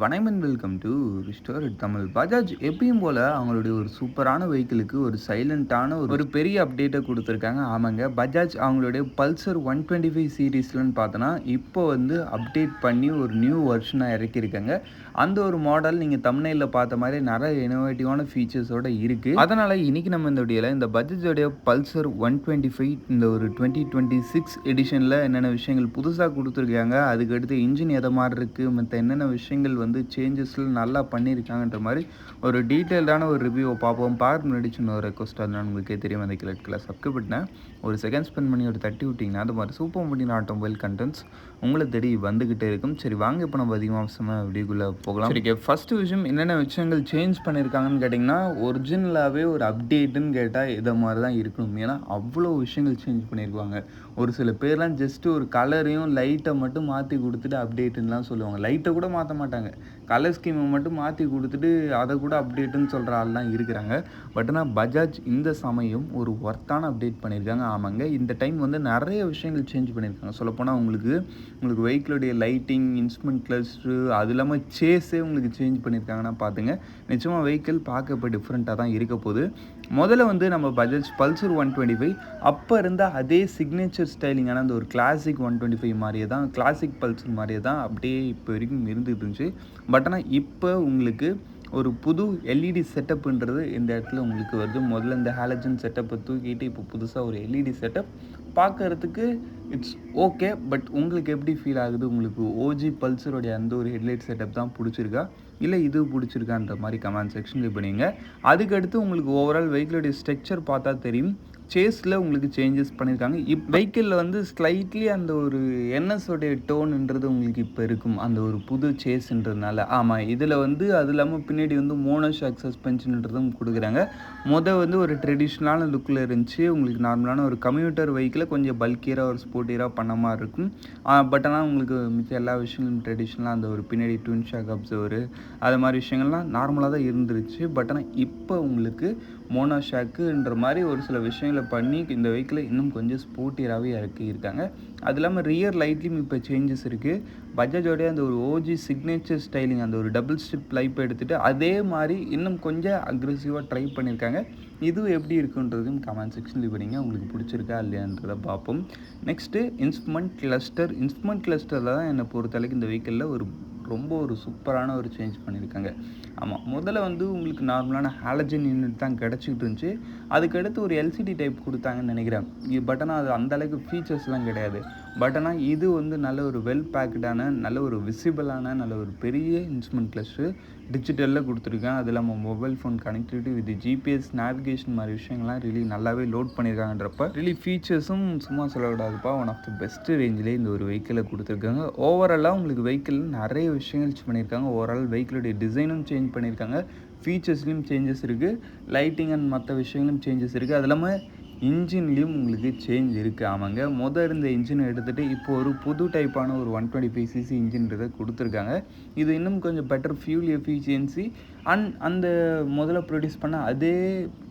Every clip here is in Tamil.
வணக்கம் and welcome to restore Tamil. Bajaj எப்பயும் போல் அவங்களுடைய ஒரு சூப்பரான வெஹிக்கிளுக்கு ஒரு சைலண்ட்டான ஒரு பெரிய அப்டேட்டை கொடுத்துருக்காங்க. ஆமாங்க, பஜாஜ் அவங்களுடைய பல்சர் 125 சீரீஸ்லன்னு பார்த்தோன்னா இப்போ வந்து அப்டேட் பண்ணி ஒரு நியூ வெர்ஷனாக இறக்கியிருக்காங்க. அந்த ஒரு மாடல் நீங்கள் தம்ப்நெயிலில் பார்த்த மாதிரி நிறைய இனோவேட்டிவான ஃபீச்சர்ஸோடு இருக்குது. அதனால் இன்றைக்கி நம்ம இந்த வீடியோவில் இந்த பஜாஜோடைய பல்சர் 125 இந்த ஒரு 2026 எடிஷனில் என்னென்ன விஷயங்கள் புதுசாக கொடுத்துருக்காங்க, அதுக்கடுத்து இன்ஜின் எதை மாதிரி இருக்குது, மற்ற என்னென்ன விஷயங்கள் வந்து சேஞ்சஸில் நல்லா பண்ணியிருக்காங்கன்ற மாதிரி ஒரு டீட்டெயில்டான ஒரு ரிவ்யூவை பார்ப்போம். பார்க்க முன்னாடி சின்ன ஒரு ரெக்வஸ்ட் அதனால் உங்களுக்கே தெரியும், அந்த கிளர்க்கில் சப்ஸ்கிரைப் பண்ணேன் ஒரு செகண்ட் ஸ்பெண்ட் பண்ணி ஒரு தட்டி விட்டிங்கன்னா அது மாதிரி சூப்பர் முடின ஆட்டோமொபைல் கண்டென்ட்ஸ் உங்களை தேடி வந்துக்கிட்டே இருக்கும். சரி வாங்க, இப்போ நம்ம அதிகமாக வீடியோக்குள்ளே போகலாம். சரி, ஃபஸ்ட்டு விஷயம் என்னென்ன விஷயங்கள் சேஞ்ச் பண்ணியிருக்காங்கன்னு கேட்டிங்கன்னா, ஒரிஜினலாகவே ஒரு அப்டேட்டுன்னு கேட்டால் இதை மாதிரி தான் இருக்கணும். ஏன்னா அவ்வளோ விஷயங்கள் சேஞ்ச் பண்ணியிருக்காங்க. ஒரு சில பேர்லாம் ஜஸ்ட்டு ஒரு கலரையும் லைட்டை மட்டும் மாற்றி கொடுத்துட்டு அப்டேட்டுன்னெலாம் சொல்லுவாங்க. லைட்டை கூட மாற்ற மாட்டாங்க, கலர் ஸ்கீமை மட்டும் மாற்றி கொடுத்துட்டு அதை கூட அப்டேட்டுன்னு சொல்கிற ஆள்லாம் இருக்கிறாங்க. பட் ஆனால் பஜாஜ் இந்த சமயம் ஒரு ஒர்த்தான அப்டேட் பண்ணியிருக்காங்க. ஆமாங்க, இந்த டைம் வந்து நிறைய விஷயங்கள் சேஞ்ச் பண்ணியிருக்காங்க. சொல்லப்போனால் உங்களுக்கு வெஹிக்கிளுடைய லைட்டிங், இன்ஸ்ட்ருமெண்ட் கிளஸ்டரு, அது இல்லாமல் சேஸே உங்களுக்கு சேஞ்ச் பண்ணியிருக்காங்கன்னா பார்த்துங்க, நிச்சயமாக வெஹிக்கிள் பார்க்க இப்போ டிஃப்ரெண்ட்டாக தான் இருக்க போகுது. முதல்ல வந்து நம்ம பஜாஜ் பல்சர் 125 அப்போ இருந்த அதே சிக்னேச்சர் ஸ்டைலிங்கான அந்த ஒரு கிளாசிக் 125 மாதிரியே தான், கிளாசிக் பல்சர் மாதிரியே தான் அப்படியே இப்போ வரைக்கும் இருந்துகிட்டு இருந்துச்சு. பட் ஆனால் இப்போ உங்களுக்கு ஒரு புது எல்இடி செட்டப்புன்றது இந்த இடத்துல உங்களுக்கு வருது. முதல்ல இந்த ஹாலஜன் செட்டப்பை தூக்கிட்டு இப்போ புதுசாக ஒரு எல்இடி செட்டப் பார்க்குறதுக்கு இட்ஸ் ஓகே. பட் உங்களுக்கு எப்படி ஃபீல் ஆகுது? உங்களுக்கு ஓஜி பல்சருடைய அந்த ஒரு ஹெட்லைட் செட்டப் தான் பிடிச்சிருக்கா, இல்லை இது பிடிச்சிருக்கான்ற மாதிரி கமெண்ட் செக்ஷனில் இப்போ நீங்கள் அதுக்கடுத்து உங்களுக்கு ஓவரால் வெஹிக்கிளுடைய ஸ்ட்ரக்சர் பார்த்தா தெரியும். சேஸில் உங்களுக்கு சேஞ்சஸ் பண்ணியிருக்காங்க. வெஹிக்கிளில் வந்து ஸ்லைட்லி அந்த ஒரு என்எஸோடைய டோன்ன்றது உங்களுக்கு இப்போ இருக்கும், அந்த ஒரு புது சேஸ்ன்றதுனால. ஆமாம், இதில் வந்து அது இல்லாமல் பின்னாடி வந்து மோனோஷாக் சஸ்பென்ஷன்ன்றதும் கொடுக்குறாங்க. வந்து ஒரு ட்ரெடிஷ்னலான லுக்கில் இருந்துச்சு. உங்களுக்கு நார்மலான ஒரு கம்யூட்டர் வெஹிக்கிளை கொஞ்சம் பல்கியராக ஒரு ஸ்போர்ட்டியராக பண்ண மாதிரி இருக்கும். பட் ஆனால் உங்களுக்கு மிச்ச எல்லா விஷயங்களும் ட்ரெடிஷ்னலாக அந்த ஒரு பின்னாடி ட்வின் ஷாக் அப்சர்வரு அது மாதிரி விஷயங்கள்லாம் நார்மலாக தான் இருந்துருச்சு. பட் ஆனால் இப்போ உங்களுக்கு மோனோஷாக்குன்ற மாதிரி ஒரு சில விஷயங்களை பண்ணி இந்த வெஹிக்கிளை இன்னும் கொஞ்சம் ஸ்போர்ட்டியராகவே இருக்காங்க. அது இல்லாமல் ரியர் லைட்லேயும் இப்போ சேஞ்சஸ் இருக்குது. பஜாஜோடைய அந்த ஒரு ஓஜி சிக்னேச்சர் ஸ்டைலிங் அந்த ஒரு டபுள் ஸ்ட்ரிப் லைப் எடுத்துகிட்டு அதே மாதிரி இன்னும் கொஞ்சம் அக்ரெசிவாக ட்ரை பண்ணியிருக்காங்க. இது எப்படி இருக்குன்றதும் கமெண்ட் செக்ஷனில் பண்ணீங்க, உங்களுக்கு பிடிச்சிருக்கா இல்லையான்றதை பார்ப்போம். நெக்ஸ்ட்டு இன்ஸ்ட்ருமெண்ட் கிளஸ்டரில் தான் என்னை பொறுத்தளவுக்கு இந்த வெஹிக்கிளில் ரொம்ப ஒரு சூப்பரான ஒரு சேஞ்ச் பண்ணியிருக்காங்க. ஆமாம், முதல்ல வந்து உங்களுக்கு நார்மலான ஹாலஜன் யூனிட் தான் கிடச்சிக்கிட்டு இருந்துச்சு. அதுக்கடுத்து ஒரு எல்சிடி டைப் கொடுத்தாங்கன்னு நினைக்கிறேன். பட் ஆனால் அது அந்தளவுக்கு ஃபீச்சர்ஸ்லாம் கிடையாது. பட் ஆனால் இது வந்து நல்ல ஒரு வெல் பேக்டான, நல்ல ஒரு விசிபிளான, நல்ல ஒரு பெரிய இன்ஸ்ட்ருமெண்ட் கிளஸ்டர் டிஜிட்டலில் கொடுத்துருக்கேன். அது இல்லாமல் mobile phone connectivity with GPS navigation மாதிரி விஷயங்கள்லாம் ரிலி நல்லாவே லோட் பண்ணியிருக்காங்கன்றப்ப ரிலி ஃபீச்சர்ஸும் சும்மா சொல்லக்கூடாதுப்பா, ஒன் ஆஃப் த பெஸ்ட்டு ரேஞ்சிலே இந்த ஒரு வெஹிக்கிளை கொடுத்துருக்காங்க. ஓவராலாக உங்களுக்கு வெஹிக்கிள் நிறைய விஷயங்கள் பண்ணியிருக்காங்க. ஓவரால் வெஹிக்கிளுடைய டிசைனும் சேஞ்ச் பண்ணியிருக்காங்க. ஃபீச்சர்ஸ்லேயும் சேஞ்சஸ் இருக்குது, லைட்டிங் அண்ட் மற்ற விஷயங்களும் சேஞ்சஸ் இருக்குது. அது இல்லாமல் இன்ஜின்லேயும் உங்களுக்கு சேஞ்ச் இருக்குது. ஆமாங்க, இருந்த இன்ஜினை எடுத்துகிட்டு இப்போ ஒரு புது டைப்பான ஒரு 125cc இன்ஜின்றதை கொடுத்துருக்காங்க. இது இன்னும் கொஞ்சம் பெட்டர் ஃபியூல் எஃபிஷியன்சி அண்ட் அந்த முதல்ல ப்ரொடியூஸ் பண்ண அதே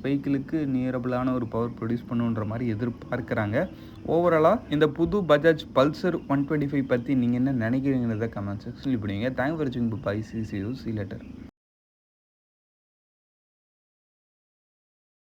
வெஹிக்கிளுக்கு நியரபிளான ஒரு பவர் ப்ரொடியூஸ் பண்ணுன்ற மாதிரி எதிர்பார்க்குறாங்க. ஓவராலாக இந்த புது பஜாஜ் பல்சர் 125 பற்றி நீங்கள் என்ன நினைக்கிறீங்கிறத கமெண்ட் செக்ஷனில் பண்ணுவீங்க. தேங்க்ஸ் ஃபார் வாட்சிங். Bye, see you, see later.